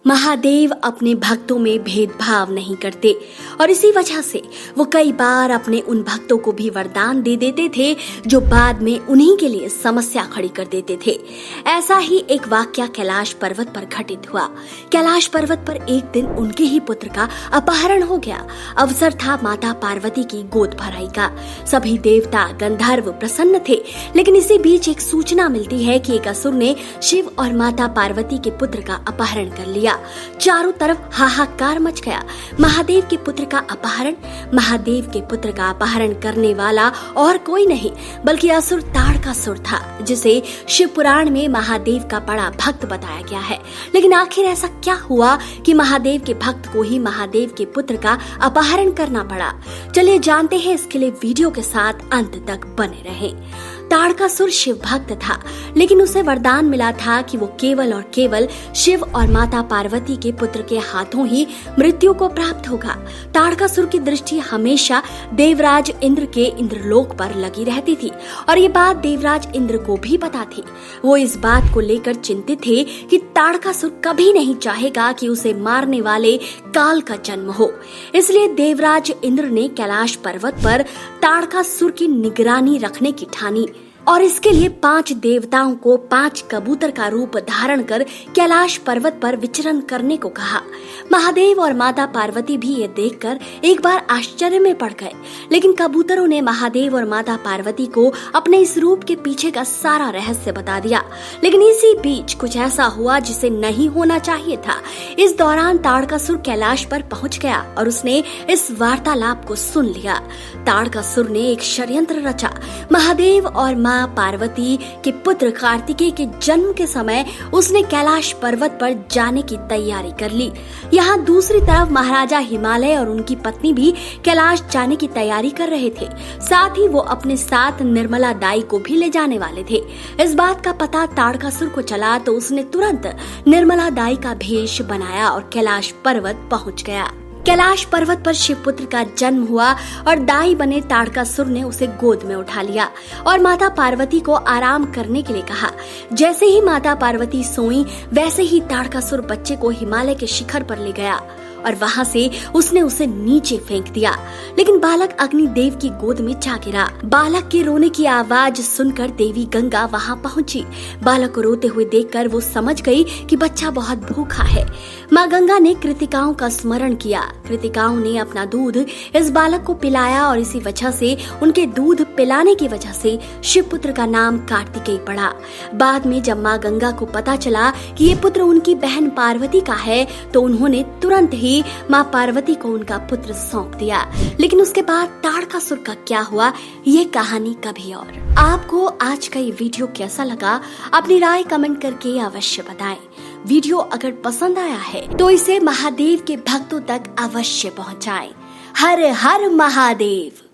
महादेव अपने भक्तों में भेदभाव नहीं करते और इसी वजह से वो कई बार अपने उन भक्तों को भी वरदान दे देते थे जो बाद में उन्हीं के लिए समस्या खड़ी कर देते थे। ऐसा ही एक वाकया कैलाश पर्वत पर घटित हुआ। कैलाश पर्वत पर एक दिन उनके ही पुत्र का अपहरण हो गया। अवसर था माता पार्वती की गोद भराई का। सभी देवता गंधर्व प्रसन्न थे, लेकिन इसी बीच एक सूचना मिलती है कि एक असुर ने शिव और माता पार्वती के पुत्र का अपहरण कर लिया। चारों तरफ हाहाकार मच गया। महादेव के पुत्र का अपहरण। महादेव के पुत्र का अपहरण करने वाला और कोई नहीं बल्कि असुर ताड़कासुर था, जिसे शिव पुराण में महादेव का बड़ा भक्त बताया गया है। लेकिन आखिर ऐसा क्या हुआ कि महादेव के भक्त को ही महादेव के पुत्र का अपहरण करना पड़ा? चलिए जानते हैं। इसके लिए वीडियो के साथ अंत तक बने रहें। ताड़कासुर शिव भक्त था, लेकिन उसे वरदान मिला था कि वो केवल और केवल शिव और माता पार्वती के पुत्र के हाथों ही मृत्यु को प्राप्त होगा। ताड़कासुर की दृष्टि हमेशा देवराज इंद्र के इंद्रलोक पर लगी रहती थी और ये बात देवराज इंद्र को भी पता थी। वो इस बात को लेकर चिंतित थे कि ताड़कासुर कभी नहीं चाहेगा कि उसे मारने वाले काल का जन्म हो। इसलिए देवराज इंद्र ने कैलाश पर्वत पर ताड़कासुर की निगरानी रखने की ठानी और इसके लिए 5 देवताओं को 5 कबूतर का रूप धारण कर कैलाश पर्वत पर विचरण करने को कहा। महादेव और माता पार्वती भी ये देखकर एक बार आश्चर्य में पड़ गए, लेकिन कबूतरों ने महादेव और माता पार्वती को अपने इस रूप के पीछे का सारा रहस्य बता दिया। लेकिन इसी बीच कुछ ऐसा हुआ जिसे नहीं होना चाहिए था। इस दौरान ताड़कासुर कैलाश पर पहुंच गया और उसने इस वार्तालाप को सुन लिया। ताड़कासुर ने एक षड्यंत्र रचा। महादेव और माँ पार्वती के पुत्र कार्तिकेय के जन्म के समय उसने कैलाश पर्वत पर जाने की तैयारी कर ली। यहाँ दूसरी तरफ महाराजा हिमालय और उनकी पत्नी भी कैलाश जाने की तैयारी कर रहे थे। साथ ही वो अपने साथ निर्मला दाई को भी ले जाने वाले थे। इस बात का पता ताड़कासुर को चला तो उसने तुरंत निर्मला दाई का भेष बनाया और कैलाश पर्वत पहुँच गया। कैलाश पर्वत पर शिवपुत्र का जन्म हुआ और दाई बने ताड़कासुर ने उसे गोद में उठा लिया और माता पार्वती को आराम करने के लिए कहा। जैसे ही माता पार्वती सोई, वैसे ही ताड़कासुर बच्चे को हिमालय के शिखर पर ले गया और वहां से उसने उसे नीचे फेंक दिया। लेकिन बालक अग्निदेव की गोद में जा गिरा। बालक के रोने की आवाज सुनकर देवी गंगा वहां पहुंची। बालक को रोते हुए देखकर वो समझ गई कि बच्चा बहुत भूखा है। माँ गंगा ने कृतिकाओं का स्मरण किया। कृतिकाओं ने अपना दूध इस बालक को पिलाया और इसी वजह से उनके दूध पिलाने की वजह से शिवपुत्र का नाम कार्तिकेय पड़ा। बाद में जब माँ गंगा को पता चला कि ये पुत्र उनकी बहन पार्वती का है, तो उन्होंने तुरंत ही माँ पार्वती को उनका पुत्र सौंप दिया। लेकिन उसके बाद ताड़कासुर का क्या हुआ, ये कहानी कभी और। आपको आज का ये वीडियो कैसा लगा, अपनी राय कमेंट करके अवश्य बताएं। वीडियो अगर पसंद आया है तो इसे महादेव के भक्तों तक अवश्य पहुंचाएं। हर हर महादेव।